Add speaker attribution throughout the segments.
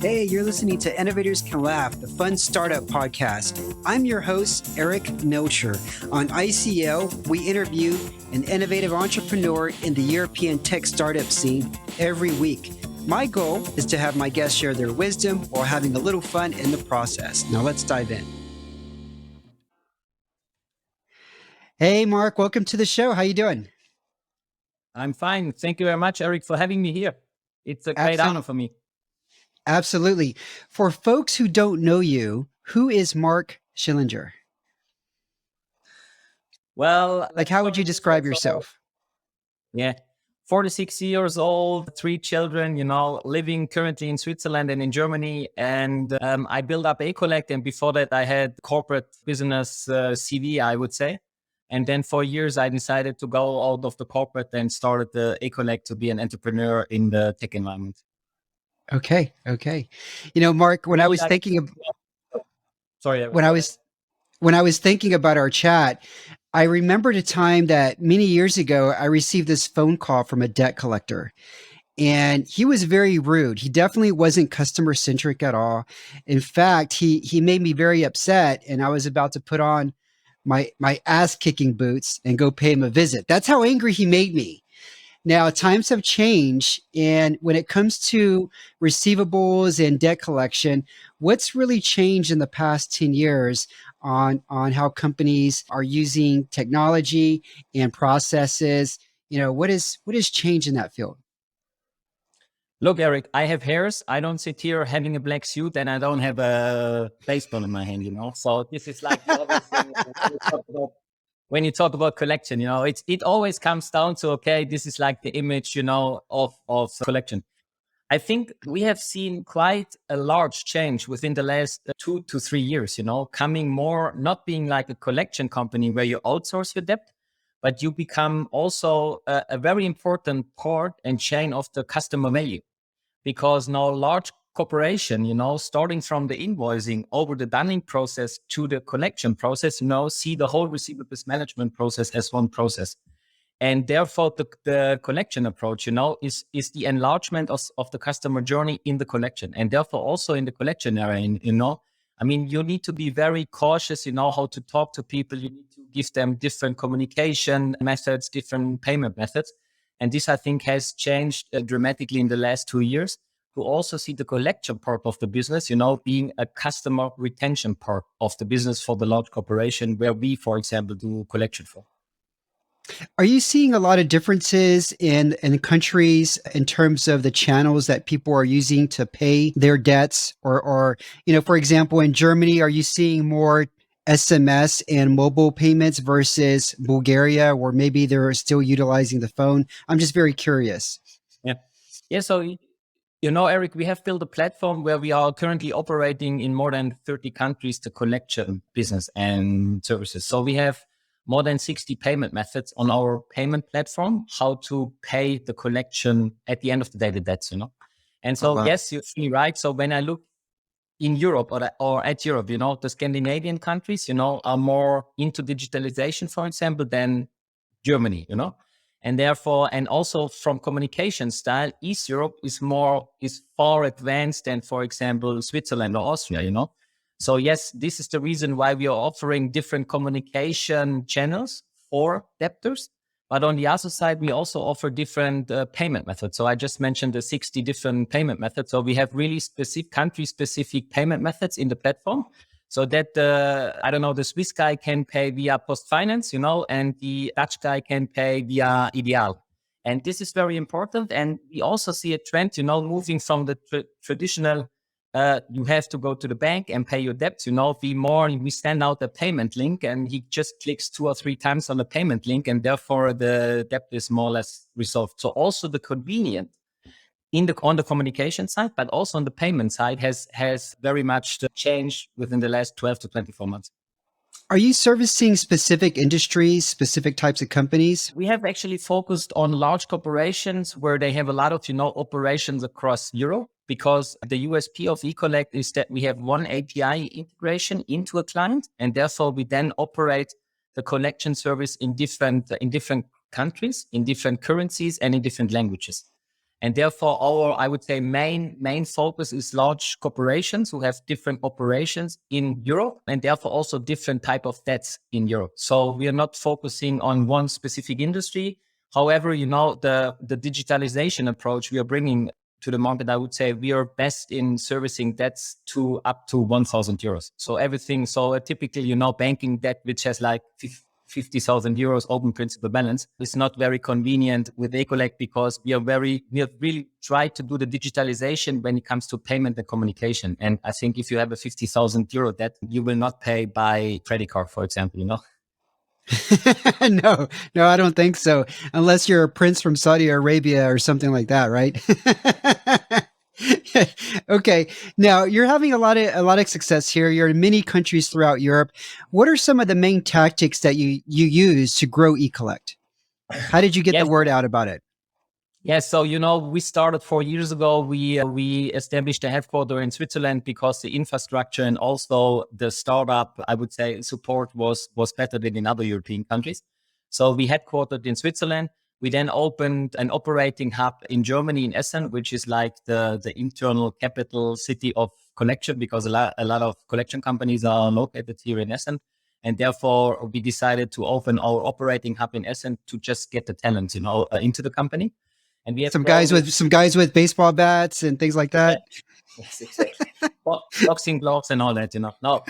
Speaker 1: Hey, you're listening to Innovators Can Laugh, the fun startup podcast. I'm your host, Eric Milcher. On ICL, we interview an innovative entrepreneur in the European tech startup scene every week. My goal is to have my guests share their wisdom while having a little fun in the process. Now let's dive in. Hey, Mark, welcome to the show. How you doing?
Speaker 2: I'm fine. Thank you very much, Eric, for having me here. It's a great honor for me.
Speaker 1: Absolutely. For folks who don't know you, who is Marc Schillinger?
Speaker 2: Well,
Speaker 1: how would you describe yourself?
Speaker 2: Yeah, 46 years old, 3 children, living currently in Switzerland and in Germany. And I built up eCollect. And before that, I had corporate business CV, I would say. And then for years, I decided to go out of the corporate and started the eCollect to be an entrepreneur in the tech environment.
Speaker 1: Okay. Mark, when I was thinking about our chat, I remembered a time that many years ago, I received this phone call from a debt collector, and he was very rude. He definitely wasn't customer centric at all. In fact, he made me very upset, and I was about to put on my ass kicking boots and go pay him a visit. That's how angry he made me. Now, times have changed, and when it comes to receivables and debt collection, what's really changed in the past 10 years on how companies are using technology and processes? What is changed in that field?
Speaker 2: Look, Eric, I have hairs. I don't sit here having a black suit, and I don't have a baseball in my hand, So this is like the other thing when you talk about collection, it always comes down to, okay, this is like the image, of collection. I think we have seen quite a large change within the last 2 to 3 years, coming more, not being like a collection company where you outsource your debt, but you become also a very important part and chain of the customer value. Because now large corporation, starting from the invoicing over the dunning process to the collection process, see the whole receivables management process as one process. And therefore, the collection approach, is the enlargement of the customer journey in the collection. And therefore, also in the collection area, you need to be very cautious, how to talk to people. You need to give them different communication methods, different payment methods. And this, I think, has changed dramatically in the last 2 years. To also see the collection part of the business, being a customer retention part of the business for the large corporation where we, for example, do collection for.
Speaker 1: Are you seeing a lot of differences in countries in terms of the channels that people are using to pay their debts? Or for example, in Germany, are you seeing more SMS and mobile payments versus Bulgaria, or maybe they're still utilizing the phone? I'm just very curious.
Speaker 2: Yeah. So, Eric, we have built a platform where we are currently operating in more than 30 countries, the collection business and services. So we have more than 60 payment methods on our payment platform, how to pay the collection at the end of the day, the debts, And so, Yes, you're right. So when I look in Europe or at Europe, the Scandinavian countries, are more into digitalization, for example, than Germany, And therefore, and also from communication style, East Europe is far advanced than, for example, Switzerland or Austria, So yes, this is the reason why we are offering different communication channels for debtors. But on the other side, we also offer different payment methods. So I just mentioned the 60 different payment methods. So we have really country-specific payment methods in the platform. So that, the Swiss guy can pay via Post Finance, and the Dutch guy can pay via Ideal. And this is very important. And we also see a trend, moving from the traditional, you have to go to the bank and pay your debts, we send out a payment link and he just clicks 2 or 3 times on the payment link and therefore the debt is more or less resolved. So also the convenience on the communication side, but also on the payment side has very much changed within the last 12 to 24 months.
Speaker 1: Are you servicing specific industries, specific types of companies?
Speaker 2: We have actually focused on large corporations where they have a lot of, operations across Europe, because the USP of eCollect is that we have one API integration into a client, and therefore we then operate the collection service in different countries, in different currencies, and in different languages. And therefore, I would say, main focus is large corporations who have different operations in Europe, and therefore also different type of debts in Europe. So we are not focusing on one specific industry. However, the digitalization approach we are bringing to the market, I would say we are best in servicing debts to up to 1,000 euros. So everything. So a typical, banking debt, which has like 50,000 euros open principal balance, is not very convenient with eCollect, because we have really tried to do the digitalization when it comes to payment and communication. And I think if you have a 50,000 euro debt, you will not pay by credit card, for example.
Speaker 1: No, no, I don't think so. Unless you're a prince from Saudi Arabia or something like that, right? Okay. Now you're having a lot of success here. You're in many countries throughout Europe. What are some of the main tactics that you use to grow eCollect? How did you get the
Speaker 2: Yes.
Speaker 1: word out about it?
Speaker 2: Yeah, so we started 4 years ago. We established a headquarter in Switzerland because the infrastructure and also the startup, I would say, support was better than in other European countries. So we headquartered in Switzerland. We then opened an operating hub in Germany, in Essen, which is like the internal capital city of collection, because a lot of collection companies are located here in Essen. And therefore, we decided to open our operating hub in Essen to just get the talent, into the company. And we have grown with
Speaker 1: Some guys with baseball bats and things like
Speaker 2: yeah,
Speaker 1: that.
Speaker 2: yes, exactly. Boxing gloves and all that. No,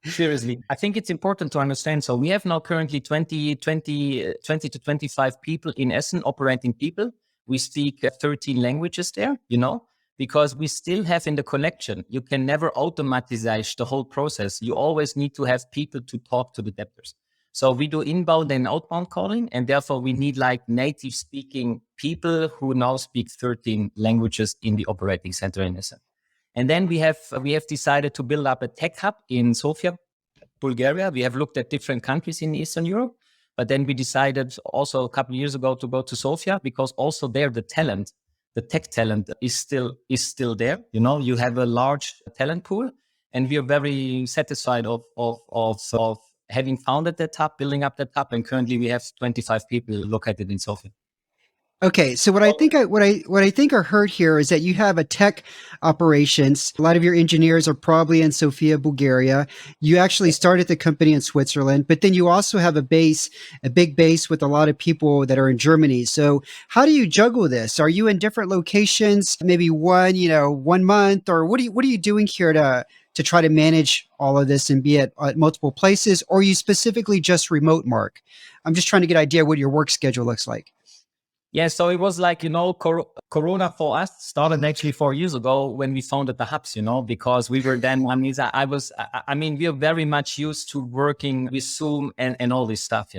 Speaker 2: seriously, I think it's important to understand. So we have now currently 20 to 25 people in Essen, operating people. We speak 13 languages there, because we still have in the collection, you can never automatize the whole process. You always need to have people to talk to the debtors. So we do inbound and outbound calling, and therefore we need like native speaking people who now speak 13 languages in the operating center in Essen. And then we have decided to build up a tech hub in Sofia, Bulgaria. We have looked at different countries in Eastern Europe, but then we decided also a couple of years ago to go to Sofia, because also there the tech talent is still there. You have a large talent pool, and we are very satisfied of having founded that hub, building up that hub, and currently we have 25 people located in Sofia.
Speaker 1: Okay, so what I think I heard here is that you have a tech operations. A lot of your engineers are probably in Sofia, Bulgaria. You actually started the company in Switzerland, but then you also have a big base with a lot of people that are in Germany. So how do you juggle this? Are you in different locations, maybe one month, or what are you doing here to try to manage all of this and be at multiple places, or are you specifically just remote, Mark? I'm just trying to get an idea what your work schedule looks like.
Speaker 2: Yeah, so it was like, Corona for us started actually 4 years ago when we founded the hubs, because we were then, we are very much used to working with Zoom and all this stuff.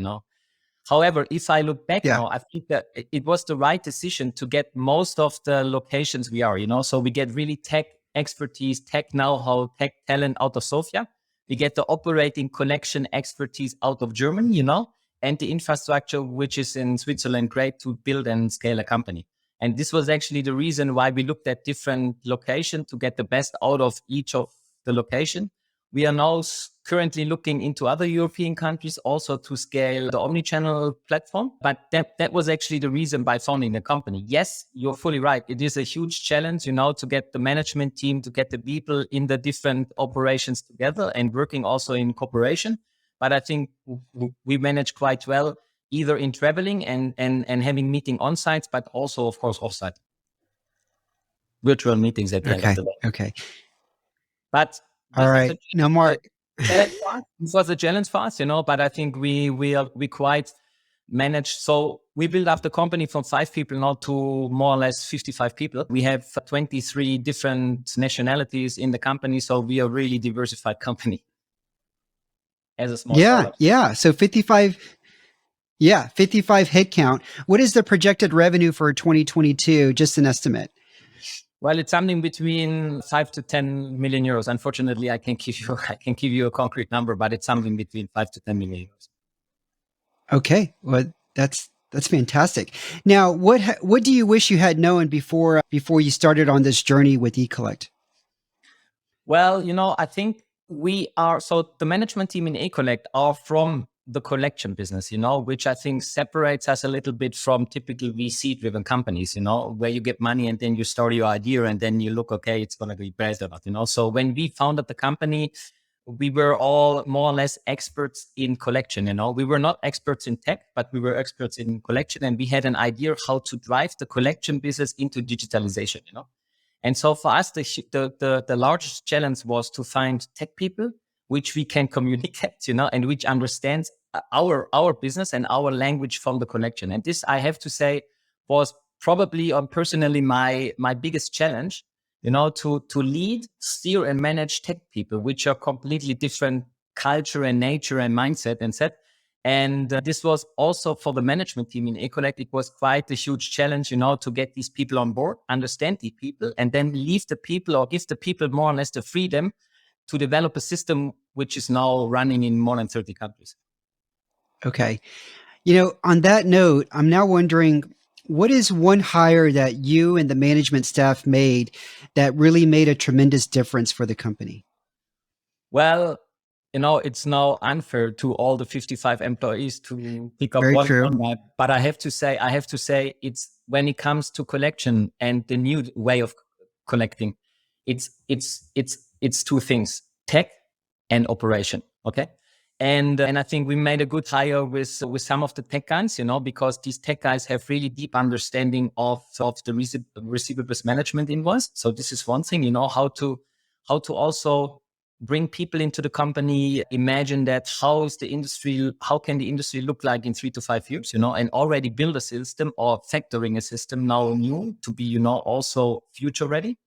Speaker 2: However, if I look back
Speaker 1: Yeah.
Speaker 2: now, I think that it was the right decision to get most of the locations we are, so we get really tech expertise, tech know-how, tech talent out of Sofia. We get the operating collection expertise out of Germany, and the infrastructure, which is in Switzerland, great to build and scale a company. And this was actually the reason why we looked at different locations to get the best out of each of the location. We are now currently looking into other European countries also to scale the omnichannel platform. But that was actually the reason by founding the company. Yes, you're fully right. It is a huge challenge, to get the management team, to get the people in the different operations together and working also in cooperation. But I think we manage quite well, either in traveling and having meeting on sites, but also, of course, off site. Virtual meetings at the end of
Speaker 1: Okay.
Speaker 2: the day.
Speaker 1: Okay.
Speaker 2: But
Speaker 1: All
Speaker 2: this is
Speaker 1: right. Now, Mark.
Speaker 2: this was a challenge for us, but I think we quite managed. So we built up the company from 5 people now to more or less 55 people. We have 23 different nationalities in the company, so we are a really diversified company as a small
Speaker 1: Yeah.
Speaker 2: startup.
Speaker 1: Yeah. So 55. Yeah. 55 headcount. What is the projected revenue for 2022? Just an estimate.
Speaker 2: Well, it's something between 5 to 10 million euros. Unfortunately, I can give you a concrete number, but it's something between 5 to 10 million euros.
Speaker 1: Okay. Well, that's fantastic. Now, what do you wish you had known before you started on this journey with eCollect?
Speaker 2: Well, I think so the management team in eCollect are from the collection business, which I think separates us a little bit from typical VC driven companies, where you get money and then you start your idea and then you look, okay, it's going to be great or not, So when we founded the company, we were all more or less experts in collection, We were not experts in tech, but we were experts in collection. And we had an idea how to drive the collection business into digitalization. And so for us, the largest challenge was to find tech people which we can communicate, and which understands our business and our language from the collection. And this, I have to say, was probably personally my biggest challenge, to lead, steer, and manage tech people, which are completely different culture and nature and mindset and set. And this was also for the management team in eCollect. It was quite a huge challenge, to get these people on board, understand the people, and then leave the people or give the people more or less the freedom to develop a system which is now running in more than 30 countries.
Speaker 1: Okay. On that note, I'm now wondering, what is one hire that you and the management staff made that really made a tremendous difference for the company?
Speaker 2: Well, it's now unfair to all the 55 employees to pick up
Speaker 1: Very
Speaker 2: one
Speaker 1: true.
Speaker 2: guy. But I have to say, it's when it comes to collection and the new way of collecting, it's two things: tech and operation. Okay. And I think we made a good hire with some of the tech guys, because these tech guys have really deep understanding of the receivables management invoice. So this is one thing, how to also bring people into the company, imagine that how can the industry look like in 3 to 5 years, and already build a system or factoring a system now new to be, also future ready.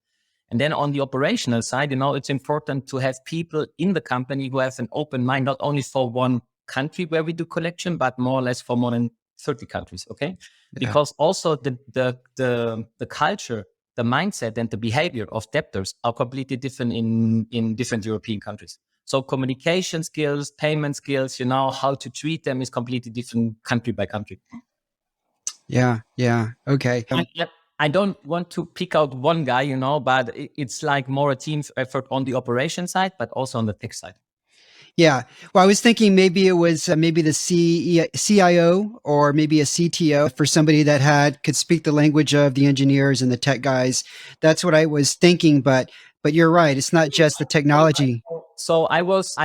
Speaker 2: And then on the operational side, it's important to have people in the company who have an open mind, not only for one country where we do collection, but more or less for more than 30 countries. Okay. Yeah. Because also the culture, the mindset and the behavior of debtors are completely different in different European countries. So communication skills, payment skills, how to treat them is completely different country by country.
Speaker 1: Yeah. Okay.
Speaker 2: I don't want to pick out one guy, but it's like more a team effort on the operation side, but also on the tech side.
Speaker 1: Yeah. Well, I was thinking maybe it was maybe the CIO or maybe a CTO for somebody that could speak the language of the engineers and the tech guys. That's what I was thinking, but you're right. It's not just the technology.
Speaker 2: So I was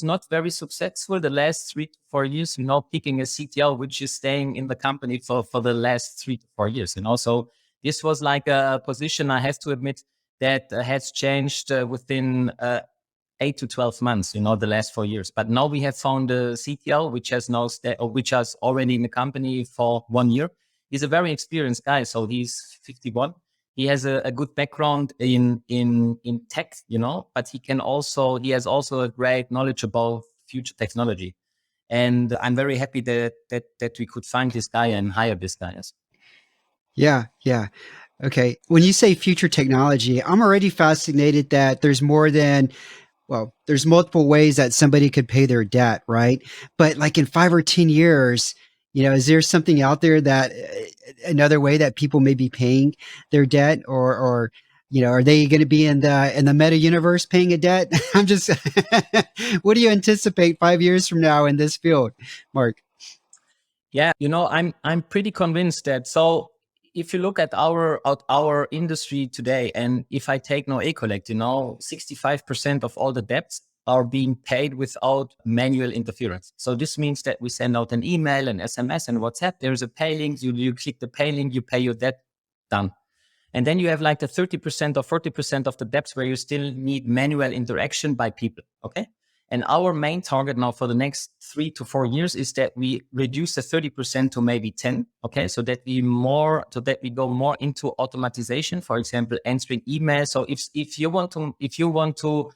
Speaker 2: not very successful the last 3 to 4 years, picking a CTO, which is staying in the company for the last 3 to 4 years, So this was like a position, I have to admit, that has changed within 8 to 12 months, the last 4 years. But now we have found a CTO, which has already in the company for 1 year. He's a very experienced guy. So he's 51. He has a good background in tech, but he has also a great knowledge about future technology. And I'm very happy that we could find this guy and hire this guy.
Speaker 1: Yes. Yeah. Okay. When you say future technology, I'm already fascinated that there's multiple ways that somebody could pay their debt, right? But like in 5 or 10 years, is there something out there that another way that people may be paying their debt, or are they going to be in the meta universe paying a debt? I'm just, what do you anticipate 5 years from now in this field, Mark?
Speaker 2: Yeah, I'm pretty convinced that. So if you look at our industry today, and if I take now eCollect, 65% of all the debts are being paid without manual interference. So this means that we send out an email, an SMS, and WhatsApp. There's a pay link. You click the pay link, you pay your debt, done. And then you have like the 30% or 40% of the debts where you still need manual interaction by people. Okay. And our main target now for the next 3 to 4 years is that we reduce the 30% to maybe 10. Okay. So that we go more into automatization, for example, answering emails. So if you want to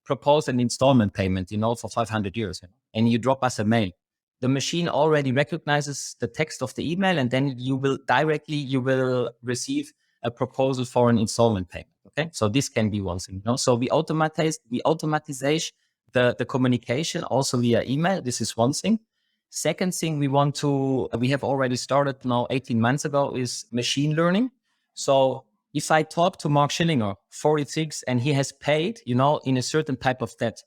Speaker 2: propose an installment payment, for 500 euros, and you drop us a mail, the machine already recognizes the text of the email, and then you will receive a proposal for an installment payment. Okay. So this can be one thing, So we automatize the communication also via email. This is one thing. Second thing we have already started now 18 months ago is machine learning. So if I talk to Marc Schillinger, 46, and he has paid, in a certain type of debt,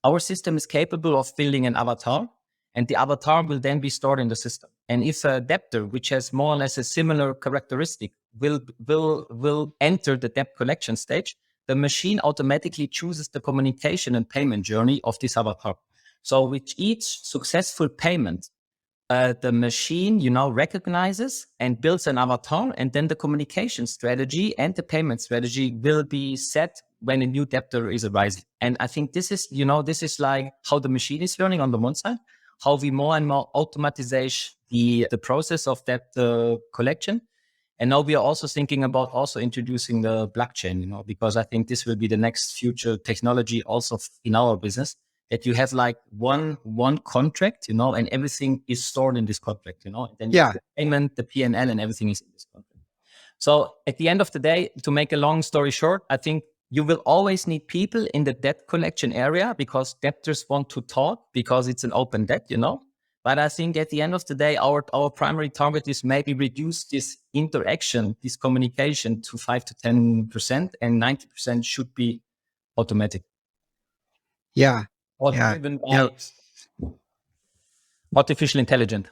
Speaker 2: our system is capable of building an avatar, and the avatar will then be stored in the system. And if a debtor, which has more or less a similar characteristic, will enter the debt collection stage, the machine automatically chooses the communication and payment journey of this avatar. So with each successful payment, the machine, recognizes and builds an avatar, and then the communication strategy and the payment strategy will be set when a new debtor is arising. And I think this is like how the machine is learning on the one side, how we more and more automatize the process of debt collection. And now we are also thinking about also introducing the blockchain, because I think this will be the next future technology also in our business, that you have like one contract, and everything is stored in this contract, and then you have the payment, the P&L, and everything is in this contract. So at the end of the day, to make a long story short, I think you will always need people in the debt collection area because debtors want to talk because it's an open debt, But I think at the end of the day, our primary target is maybe reduce this interaction, this communication to 5 to 10%, and 90% should be automatic.
Speaker 1: Yeah.
Speaker 2: Or driven by artificial intelligence.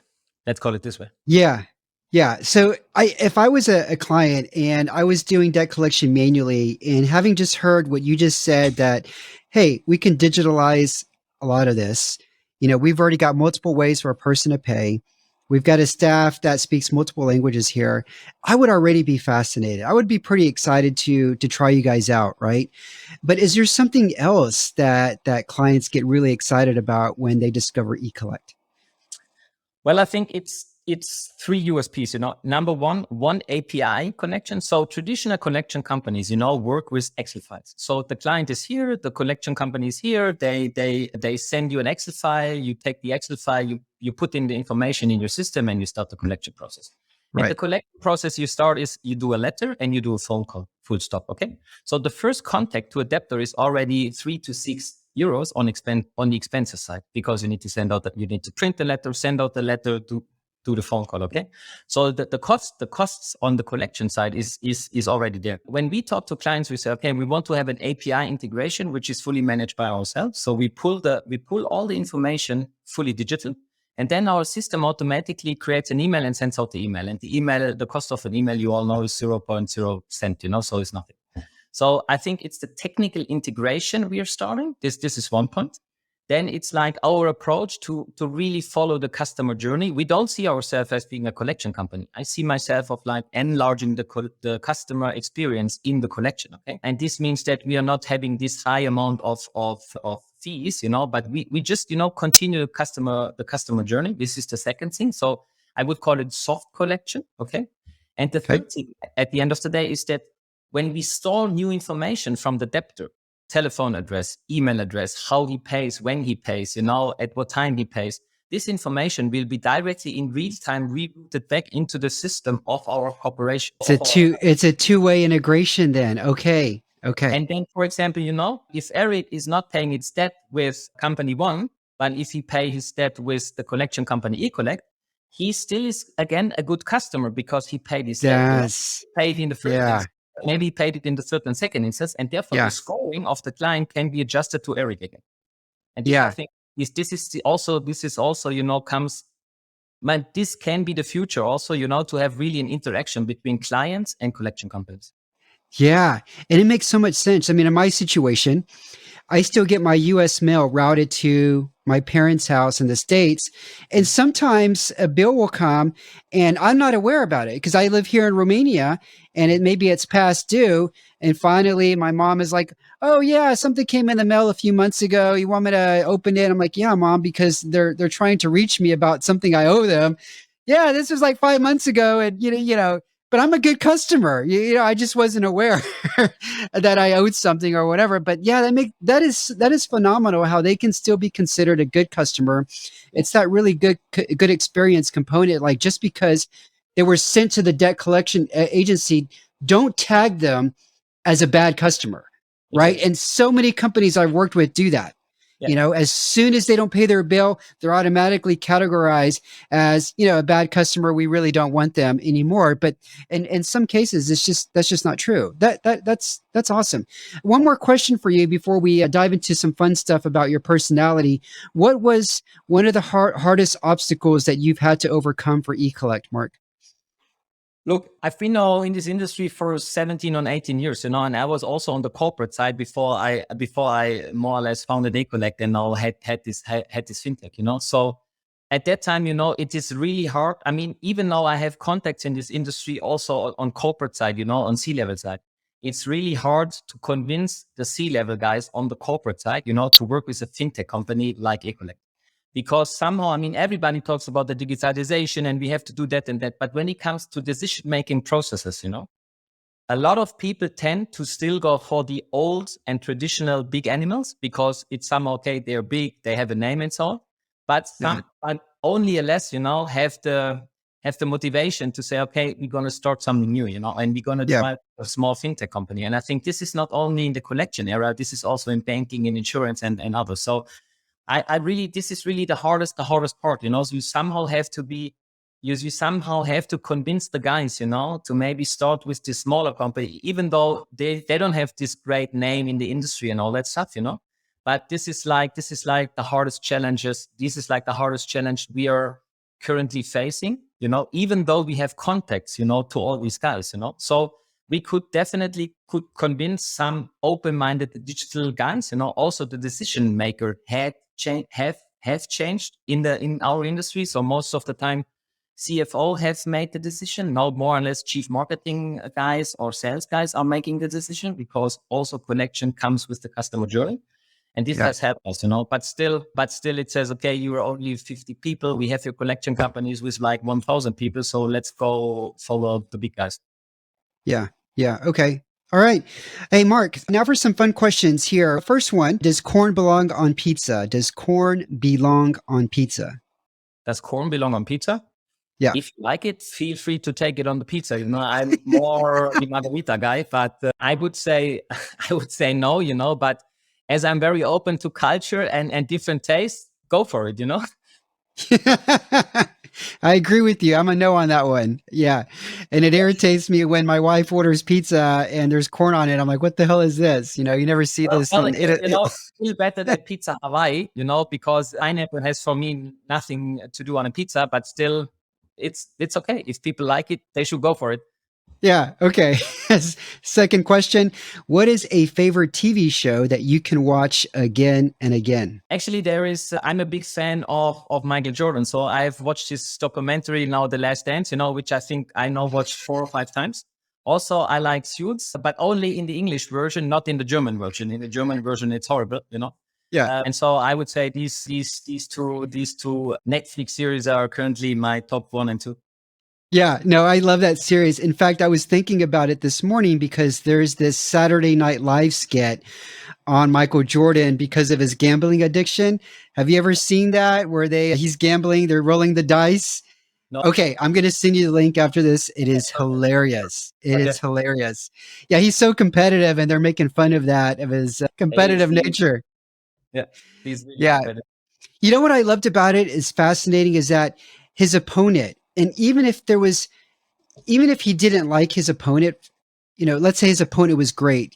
Speaker 2: Let's call it this way.
Speaker 1: Yeah. Yeah. So if I was a client and I was doing debt collection manually and having just heard what you just said that, hey, we can digitalize a lot of this. We've already got multiple ways for a person to pay. We've got a staff that speaks multiple languages here. I would already be fascinated. I would be pretty excited to try you guys out, right? But is there something else that clients get really excited about when they discover eCollect?
Speaker 2: Well, I think it's 3 USPs, Number one API connection. So traditional collection companies, work with Excel files. So the client is here, the collection company is here. They send you an Excel file. You take the Excel file, you put in the information in your system, and you start the collection process. Right. And the collection process you start is you do a letter and you do a phone call, full stop. Okay. So the first contact to a debtor is already 3 to 6 euros on the expenses side, because you need to print the letter, send out the letter, do the phone call. Okay. So the costs on the collection side is already there. When we talk to clients, we say, okay, we want to have an API integration, which is fully managed by ourselves. So we pull all the information fully digital. And then our system automatically creates an email and sends out the email. And the cost of an email, you all know, is 0.0 cent, so it's nothing. So I think it's the technical integration we are starting. This is one point. Then it's like our approach to really follow the customer journey. We don't see ourselves as being a collection company. I see myself of like enlarging the customer experience in the collection. Okay. And this means that we are not having this high amount of fees, but we just, continue the customer journey. This is the second thing. So I would call it soft collection. Okay. And the third thing at the end of the day is that when we store new information from the debtor, telephone address, email address, how he pays, when he pays, at what time he pays, this information will be directly in real time rerouted back into the system of our corporation.
Speaker 1: It's a two-way integration then. Okay.
Speaker 2: And then, for example, if Eric is not paying his debt with company one, but if he pay his debt with the collection company eCollect, he still is again a good customer because he paid his debt. Paid in the first instance. Maybe he paid it in the third and second instance, and therefore the scoring of the client can be adjusted to Eric again. And this, I think this is also comes. But this can be the future also, to have really an interaction between clients and collection companies.
Speaker 1: Yeah. And it makes so much sense. I mean, in my situation, I still get my US mail routed to my parents' house in the States. And sometimes a bill will come and I'm not aware about it because I live here in Romania and maybe it's past due. And finally my mom is like, oh yeah, something came in the mail a few months ago. You want me to open it? I'm like, yeah, Mom, because they're trying to reach me about something I owe them. Yeah, this was like 5 months ago. And but I'm a good customer. I just wasn't aware that I owed something or whatever. But yeah, that is phenomenal how they can still be considered a good customer. It's that really good experience component. Like just because they were sent to the debt collection agency, don't tag them as a bad customer, right? And so many companies I've worked with do that. As soon as they don't pay their bill, they're automatically categorized as, a bad customer. We really don't want them anymore. But in some cases, that's just not true. That's awesome. One more question for you before we dive into some fun stuff about your personality. What was one of the hardest obstacles that you've had to overcome for eCollect, Mark?
Speaker 2: Look, I've been now in this industry for 17 or 18 years, and I was also on the corporate side before I more or less founded eCollect and now had this FinTech, So at that time, it is really hard. I mean, even though I have contacts in this industry also on corporate side, on C-level side, it's really hard to convince the C-level guys on the corporate side, to work with a FinTech company like eCollect. Because somehow, I mean, everybody talks about the digitalization and we have to do that and that. But when it comes to decision-making processes, a lot of people tend to still go for the old and traditional big animals because it's somehow, okay, they're big, they have a name and so on. But only a less, have the motivation to say, okay, we're going to start something new, and we're going to try a small FinTech company. And I think this is not only in the collection area, this is also in banking and insurance and others. So this is really the hardest part, So you somehow have to convince the guys, to maybe start with this smaller company, even though they don't have this great name in the industry and all that stuff, But this is like the hardest challenges. This is like the hardest challenge we are currently facing, even though we have contacts, to all these guys, So we could convince some open-minded digital guys, also the decision maker have changed in our industry. So most of the time, CFO has made the decision. Now more or less chief marketing guys or sales guys are making the decision because also connection comes with the customer journey. And this has helped us, but still it says, okay, you are only 50 people. We have your collection companies with like 1,000 people. So let's go follow the big guys.
Speaker 1: Yeah. Yeah. Okay. All right. Hey, Mark, now for some fun questions here. First one, does corn belong on pizza? Does corn belong on pizza?
Speaker 2: Does corn belong on pizza?
Speaker 1: Yeah.
Speaker 2: If you like it, feel free to take it on the pizza. I'm more the margarita guy, but I would say no, but as I'm very open to culture and different tastes, go for it,
Speaker 1: I agree with you. I'm a no on that one. Yeah. And it irritates me when my wife orders pizza and there's corn on it. I'm like, what the hell is this? You never see this.
Speaker 2: Still better than pizza Hawaii, because pineapple has for me nothing to do on a pizza, but still it's okay. If people like it, they should go for it.
Speaker 1: Yeah. Okay. Second question. What is a favorite TV show that you can watch again and again?
Speaker 2: Actually, I'm a big fan of Michael Jordan. So I've watched his documentary now, The Last Dance, which I think I now watched 4 or 5 times. Also, I like Suits, but only in the English version, not in the German version. In the German version, it's horrible,
Speaker 1: Yeah.
Speaker 2: And so I would say these two Netflix series are currently my top 1 and 2.
Speaker 1: Yeah, no, I love that series. In fact, I was thinking about it this morning because there's this Saturday Night Live skit on Michael Jordan because of his gambling addiction. Have you ever seen that where he's gambling, they're rolling the dice?
Speaker 2: No.
Speaker 1: Okay, I'm going to send you the link after this. It is hilarious. It is hilarious. Yeah, he's so competitive and they're making fun of that, of his competitive nature.
Speaker 2: Yeah. He's really
Speaker 1: competitive. You know what I loved about it is fascinating is that his opponent, and even if he didn't like his opponent, let's say his opponent was great,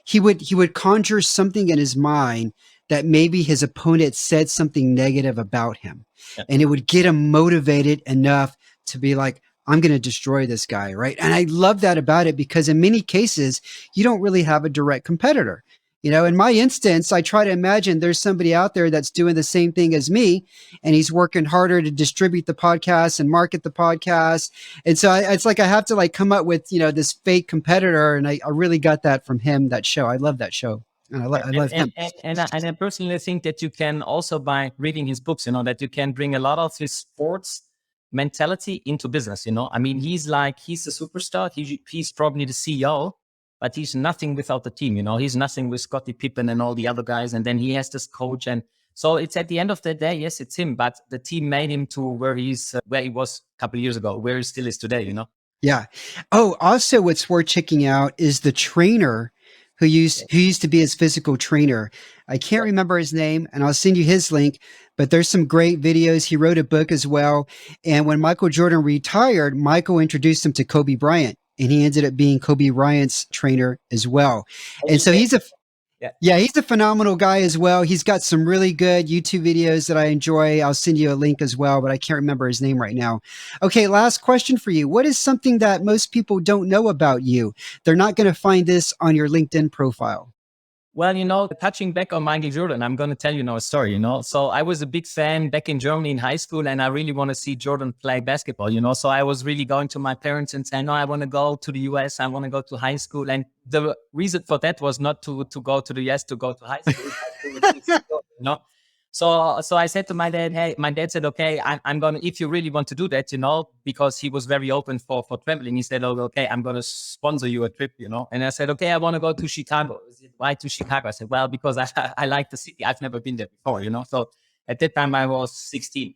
Speaker 1: he would conjure something in his mind that maybe his opponent said something negative about him. Yeah. And it would get him motivated enough to be like, I'm going to destroy this guy. Right. And I love that about it because in many cases, you don't really have a direct competitor. In my instance, I try to imagine there's somebody out there that's doing the same thing as me, and he's working harder to distribute the podcast and market the podcast. And so it's like I have to come up with, this fake competitor. And I really got that from him, that show. I love that show. And I love him.
Speaker 2: And I personally think that you can also, by reading his books, that you can bring a lot of his sports mentality into business. I mean, he's a superstar. He's probably the CEO. But he's nothing without the team, He's nothing with Scottie Pippen and all the other guys. And then he has this coach. And so it's at the end of the day, yes, it's him. But the team made him to where he was a couple of years ago, where he still is today,
Speaker 1: Yeah. Oh, also what's worth checking out is the trainer who used to be his physical trainer. I can't remember his name, and I'll send you his link. But there's some great videos. He wrote a book as well. And when Michael Jordan retired, Michael introduced him to Kobe Bryant, and he ended up being Kobe Bryant's trainer as well. And so
Speaker 2: Yeah.
Speaker 1: yeah, he's a phenomenal guy as well. He's got some really good YouTube videos that I enjoy. I'll send you a link as well, but I can't remember his name right now. Okay, last question for you. What is something that most people don't know about you? They're not going to find this on your LinkedIn profile.
Speaker 2: Well, touching back on Michael Jordan, I'm going to tell you a story. So I was a big fan back in Germany in high school, and I really want to see Jordan play basketball. So I was really going to my parents and saying, no, I want to go to the US. I want to go to high school. And the reason for that was not to go to the US, to go to high school. So I said to my dad, hey, my dad said, okay, I'm going to, if you really want to do that, because he was very open for traveling. He said, oh, okay, I'm going to sponsor you a trip. And I said, okay, I want to go to Chicago. He said, why to Chicago? I said, well, because I like the city. I've never been there before. So at that time I was 16.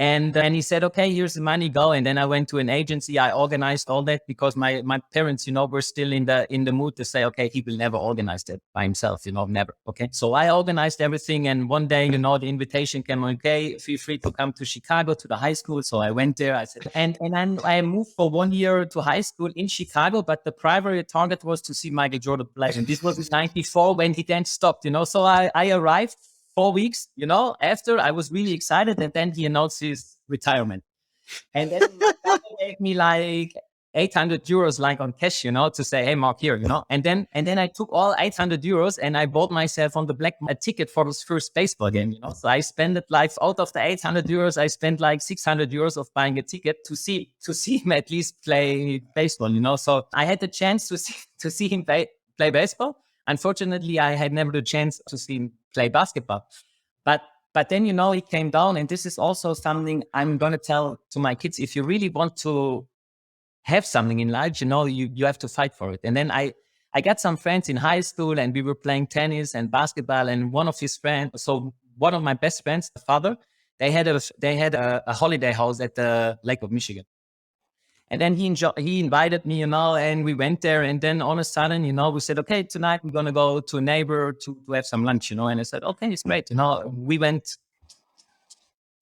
Speaker 2: And then he said, okay, here's the money, go. And then I went to an agency. I organized all that because my parents, were still in the mood to say, okay, he will never organize that by himself, never. Okay. So I organized everything. And one day, the invitation came, okay, feel free to come to Chicago to the high school. So I went there. I said, and then I moved for 1 year to high school in Chicago, but the primary target was to see Michael Jordan play. And this was in 94 when he then stopped, So I arrived 4 weeks, after. I was really excited, and then he announced his retirement. And then my father gave me like 800 euros, like on cash, to say, hey, Mark, here, And then I took all 800 euros and I bought myself on the black a ticket for his first baseball game, So I spent it like out of the 800 euros, I spent like 600 euros of buying a ticket to see him at least play baseball, So I had the chance to see him play baseball. Unfortunately, I had never the chance to see him play basketball. But then, it came down, and this is also something I'm going to tell to my kids. If you really want to have something in life, you have to fight for it. And then I got some friends in high school, and we were playing tennis and basketball. And one of his friends, so one of my best friends, the father, they had a holiday house at the Lake of Michigan. And then he invited me, and we went there. And then all of a sudden, we said, okay, tonight we're going to go to a neighbor to have some lunch, And I said, okay, it's great. We went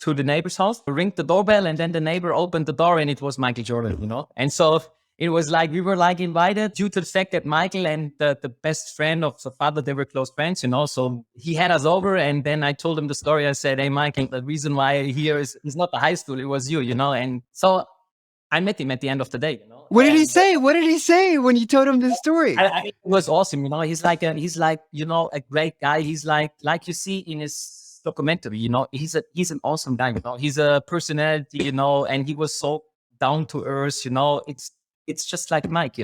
Speaker 2: to the neighbor's house, ring the doorbell, and then the neighbor opened the door, and it was Michael Jordan, And so it was like, we were like invited due to the fact that Michael and the best friend of the father, they were close friends, So he had us over, and then I told him the story. I said, hey, Michael, the reason why here is not the high school, it was you, And so I met him at the end of the day,
Speaker 1: What did he say? What did he say when you told him this story?
Speaker 2: It was awesome, He's like, a great guy. He's like you see in his documentary, he's an awesome guy, He's a personality, and he was so down to earth, It's just like Mike,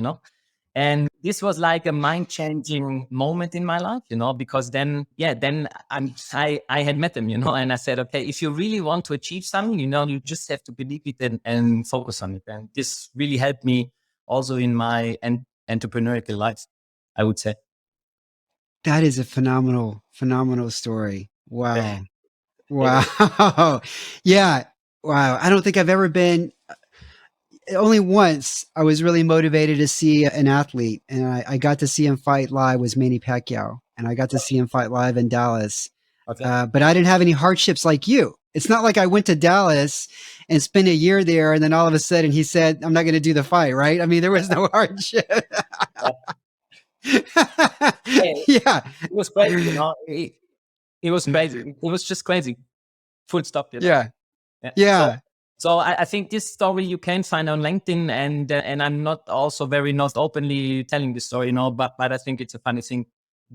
Speaker 2: And this was like a mind-changing moment in my life, because then I had met him, and I said, okay, if you really want to achieve something, you just have to believe it and focus on it. And this really helped me also in my entrepreneurial life, I would say.
Speaker 1: That is a phenomenal, phenomenal story. Wow. Wow. Yeah. Wow. I don't think I've ever been, only once I was really motivated to see an athlete, and I got to see him fight live, was Manny Pacquiao, and I got to see him fight live in Dallas.
Speaker 2: Okay.
Speaker 1: But I didn't have any hardships like you. It's not like I went to Dallas and spent a year there, and then all of a sudden he said, I'm not going to do the fight, right? I mean, there was no hardship. Yeah.
Speaker 2: It was crazy, It was amazing. It was just crazy. Full stop.
Speaker 1: Yeah. Yeah.
Speaker 2: So I think this story you can find on LinkedIn, and I'm not openly telling the story, but I think it's a funny thing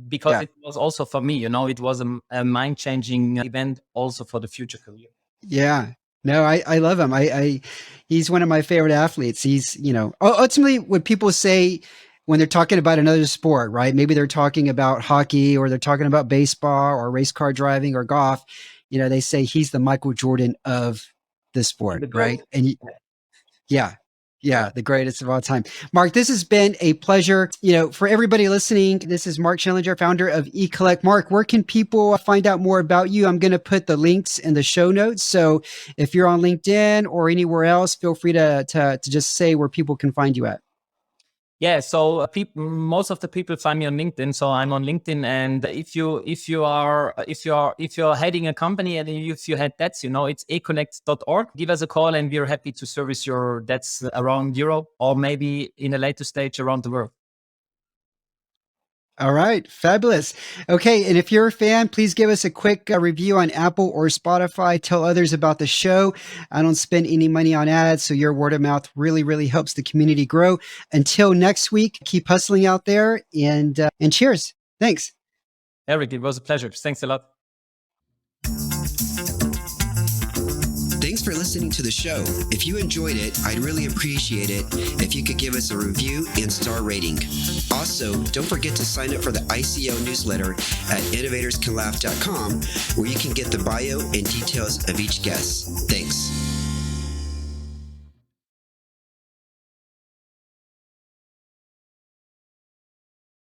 Speaker 2: because it was also for me, it was a mind-changing event also for the future career.
Speaker 1: Yeah. No, I love him. He's one of my favorite athletes. He's, ultimately what people say when they're talking about another sport, right? Maybe they're talking about hockey, or they're talking about baseball or race car driving or golf. They say he's the Michael Jordan of the sport, right? And yeah, the greatest of all time. Mark, this has been a pleasure. For everybody listening, this is Marc Schillinger, founder of eCollect. Mark, where can people find out more about you? I'm going to put the links in the show notes. So if you're on LinkedIn or anywhere else, feel free to just say where people can find you at.
Speaker 2: Yeah, so most of the people find me on LinkedIn. So I'm on LinkedIn, and if you're heading a company and if you had debts, it's eCollect.org. Give us a call, and we're happy to service your debts around Europe or maybe in a later stage around the world.
Speaker 1: All right, fabulous. Okay, and if you're a fan, please give us a quick review on Apple or Spotify. Tell others about the show. I don't spend any money on ads, so your word of mouth really, really helps the community grow. Until next week, keep hustling out there, and cheers. Thanks.
Speaker 2: Eric, it was a pleasure. Thanks a lot.
Speaker 1: Thanks for listening to the show. If you enjoyed it, I'd really appreciate it if you could give us a review and star rating. Also, don't forget to sign up for the ICO newsletter at innovatorscanlaugh.com, where you can get the bio and details of each guest. Thanks.